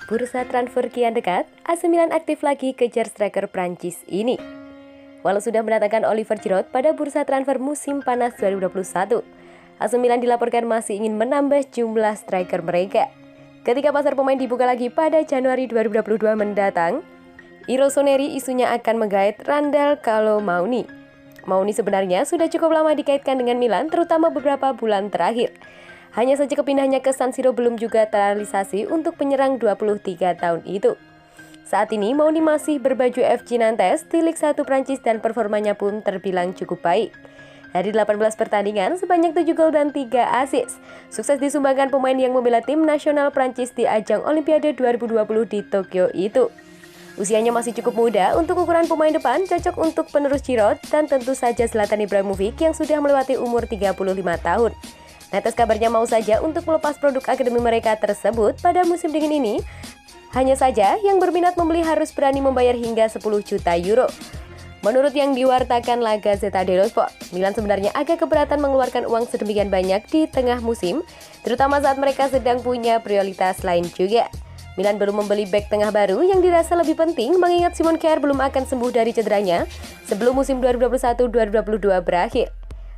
Bursa transfer kian dekat, AC Milan aktif lagi kejar striker Prancis ini. Walau sudah mendatangkan Oliver Giroud pada bursa transfer musim panas 2021, AC Milan dilaporkan masih ingin menambah jumlah striker mereka. Ketika pasar pemain dibuka lagi pada Januari 2022 mendatang, Rossoneri isunya akan menggait Randal Kolo Muani. Muani sebenarnya sudah cukup lama dikaitkan dengan Milan, terutama beberapa bulan terakhir. Hanya saja kepindahannya ke San Siro belum juga terrealisasi untuk penyerang 23 tahun itu. Saat ini Muani masih berbaju FC Nantes di Ligue 1 Prancis dan performanya pun terbilang cukup baik. Dari 18 pertandingan, sebanyak 7 gol dan 3 assist. Sukses disumbangkan pemain yang membela tim nasional Prancis di ajang Olimpiade 2020 di Tokyo itu. Usianya masih cukup muda untuk ukuran pemain depan, cocok untuk penerus Giroud dan tentu saja Zlatan Ibrahimovic yang sudah melewati umur 35 tahun. Nantes kabarnya mau saja untuk melepas produk akademi mereka tersebut pada musim dingin ini. Hanya saja yang berminat membeli harus berani membayar hingga 10 juta euro. Menurut yang diwartakan La Gazzetta dello Sport, Milan sebenarnya agak keberatan mengeluarkan uang sedemikian banyak di tengah musim, terutama saat mereka sedang punya prioritas lain juga. Milan belum membeli bek tengah baru yang dirasa lebih penting mengingat Simon Kjaer belum akan sembuh dari cederanya sebelum musim 2021-2022 berakhir.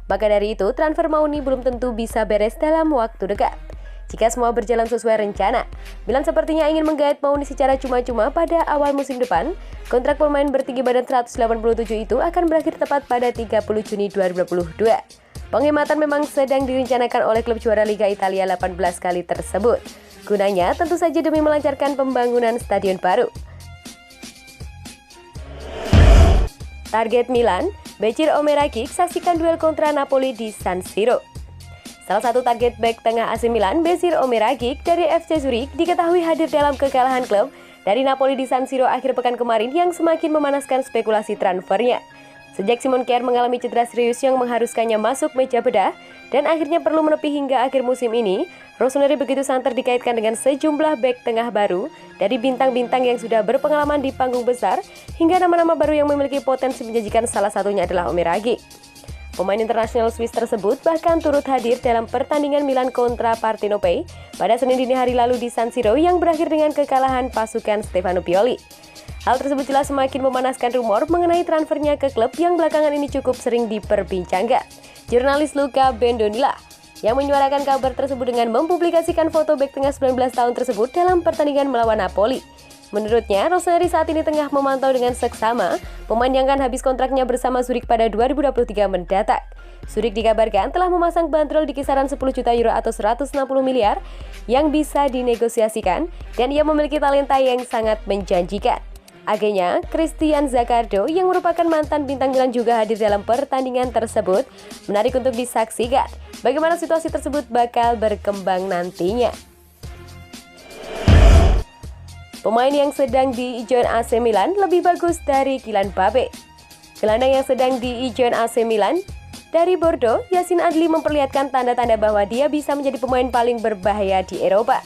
Maka dari itu, transfer Muani belum tentu bisa beres dalam waktu dekat. Jika semua berjalan sesuai rencana, Milan sepertinya ingin menggait Muani secara cuma-cuma pada awal musim depan. Kontrak pemain bertinggi badan 187 itu akan berakhir tepat pada 30 Juni 2022. Penghematan memang sedang direncanakan oleh klub juara Liga Italia 18 kali tersebut. Gunanya tentu saja demi melancarkan pembangunan stadion baru. Target Milan, Becir Omeragic saksikan duel kontra Napoli di San Siro. Salah satu target bek tengah AC Milan, Becir Omeragic dari FC Zurich diketahui hadir dalam kekalahan klub dari Napoli di San Siro akhir pekan kemarin yang semakin memanaskan spekulasi transfernya. Sejak Simon Kjaer mengalami cedera serius yang mengharuskannya masuk meja bedah dan akhirnya perlu menepi hingga akhir musim ini, Rossoneri begitu santer dikaitkan dengan sejumlah bek tengah baru dari bintang-bintang yang sudah berpengalaman di panggung besar hingga nama-nama baru yang memiliki potensi menjanjikan, salah satunya adalah Omeragic. Pemain internasional Swiss tersebut bahkan turut hadir dalam pertandingan Milan kontra Partenope pada Senin dini hari lalu di San Siro yang berakhir dengan kekalahan pasukan Stefano Pioli. Hal tersebut jelas semakin memanaskan rumor mengenai transfernya ke klub yang belakangan ini cukup sering diperbincangkan. Jurnalis Luca Bendonilla yang menyuarakan kabar tersebut dengan mempublikasikan foto bek tengah 19 tahun tersebut dalam pertandingan melawan Napoli. Menurutnya, Rossoneri saat ini tengah memantau dengan seksama pemain yang akan habis kontraknya bersama Zurich pada 2023 mendatang. Zurich dikabarkan telah memasang bandrol di kisaran 10 juta euro atau 160 miliar yang bisa dinegosiasikan dan ia memiliki talenta yang sangat menjanjikan. Agennya, Christian Zaccardo yang merupakan mantan bintang Milan juga hadir dalam pertandingan tersebut. Menarik untuk disaksikan bagaimana situasi tersebut bakal berkembang nantinya. Pemain yang sedang diijon AC Milan lebih bagus dari Kylian Mbappe. Gelandang yang sedang diijon AC Milan dari Bordeaux, Yacine Adli memperlihatkan tanda-tanda bahwa dia bisa menjadi pemain paling berbahaya di Eropa.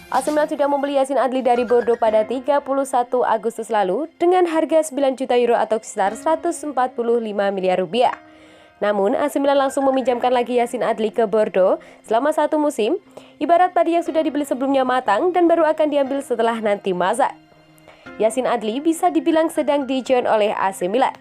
AC Milan sudah membeli Yacine Adli dari Bordeaux pada 31 Agustus lalu dengan harga 9 juta euro atau sekitar 145 miliar rupiah. Namun, AC Milan langsung meminjamkan lagi Yacine Adli ke Bordeaux selama satu musim, ibarat padi yang sudah dibeli sebelumnya matang dan baru akan diambil setelah nanti masak. Yacine Adli bisa dibilang sedang diijon oleh AC Milan.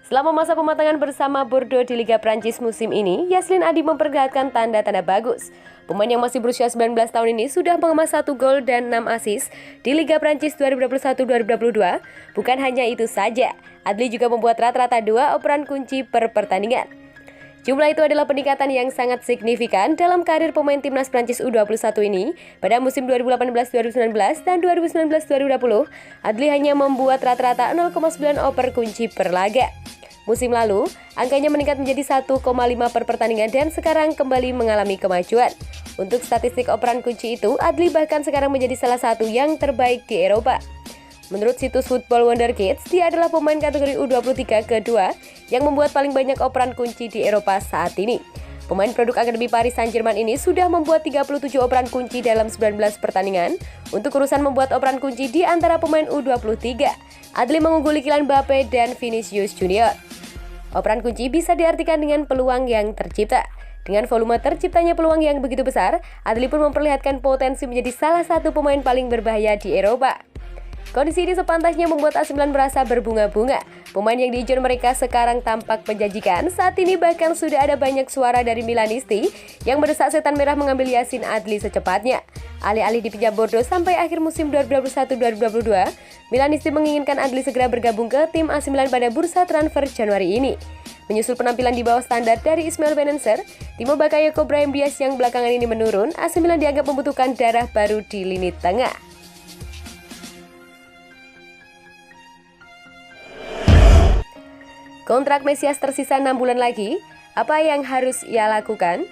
Selama masa pematangan bersama Bordeaux di Liga Prancis musim ini, Yacine Adli memperlihatkan tanda-tanda bagus. Pemain yang masih berusia 19 tahun ini sudah mengemas 1 gol dan 6 assist di Liga Prancis 2021-2022. Bukan hanya itu saja, Adli juga membuat rata-rata 2 operan kunci per pertandingan. Jumlah itu adalah peningkatan yang sangat signifikan dalam karir pemain timnas Prancis U21 ini. Pada musim 2018-2019 dan 2019-2020, Adli hanya membuat rata-rata 0,9 oper kunci per laga. Musim lalu, angkanya meningkat menjadi 1,5 per pertandingan dan sekarang kembali mengalami kemajuan. Untuk statistik operan kunci itu, Adli bahkan sekarang menjadi salah satu yang terbaik di Eropa. Menurut situs Football Wonder Kids, dia adalah pemain kategori U23 kedua yang membuat paling banyak operan kunci di Eropa saat ini. Pemain produk Akademi Paris Saint-Germain ini sudah membuat 37 operan kunci dalam 19 pertandingan. Untuk urusan membuat operan kunci di antara pemain U23, Adli mengungguli Kylian Mbappe dan Vinicius Junior. Operan kunci bisa diartikan dengan peluang yang tercipta. Dengan volume terciptanya peluang yang begitu besar, Adli pun memperlihatkan potensi menjadi salah satu pemain paling berbahaya di Eropa. Kondisi ini sepantasnya membuat AC Milan merasa berbunga-bunga. Pemain yang diincar mereka sekarang tampak menjanjikan. Saat ini bahkan sudah ada banyak suara dari Milanisti yang mendesak setan merah mengambil Yacine Adli secepatnya. Alih-alih dipinjam Bordeaux sampai akhir musim 2021-2022, Milanisti menginginkan Adli segera bergabung ke tim AC Milan pada bursa transfer Januari ini. Menyusul penampilan di bawah standar dari Ismail Bennacer, Timo Bakayoko Brahim Diaz yang belakangan ini menurun, AC Milan dianggap membutuhkan darah baru di lini tengah. Kontrak Mesias tersisa 6 bulan lagi, apa yang harus ia lakukan?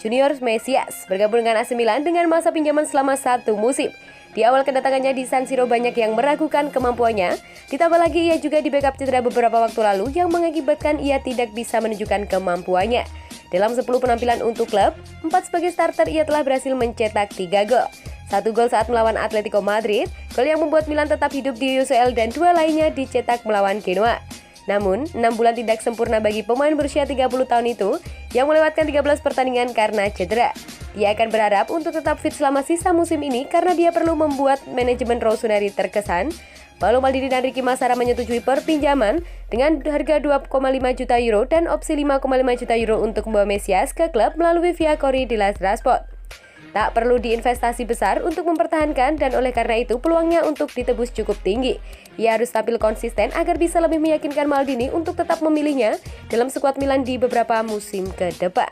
Junior Mesias bergabung dengan AC Milan dengan masa pinjaman selama 1 musim. Di awal kedatangannya di San Siro banyak yang meragukan kemampuannya, ditambah lagi ia juga di backup cedera beberapa waktu lalu yang mengakibatkan ia tidak bisa menunjukkan kemampuannya. Dalam 10 penampilan untuk klub, 4 sebagai starter ia telah berhasil mencetak 3 gol. 1 gol saat melawan Atletico Madrid, gol yang membuat Milan tetap hidup di UCL dan 2 lainnya dicetak melawan Genoa. Namun, 6 bulan tidak sempurna bagi pemain berusia 30 tahun itu yang melewatkan 13 pertandingan karena cedera. Dia akan berharap untuk tetap fit selama sisa musim ini karena dia perlu membuat manajemen Rossoneri terkesan. Paulo Maldini dan Ricky Massara menyetujui perpinjaman dengan harga 2,5 juta euro dan opsi 5,5 juta euro untuk membawa Mesias ke klub melalui via Corriere dello Sport. Tak perlu diinvestasi besar untuk mempertahankan dan oleh karena itu peluangnya untuk ditebus cukup tinggi. Ia harus tampil konsisten agar bisa lebih meyakinkan Maldini untuk tetap memilihnya dalam skuad Milan di beberapa musim ke depan.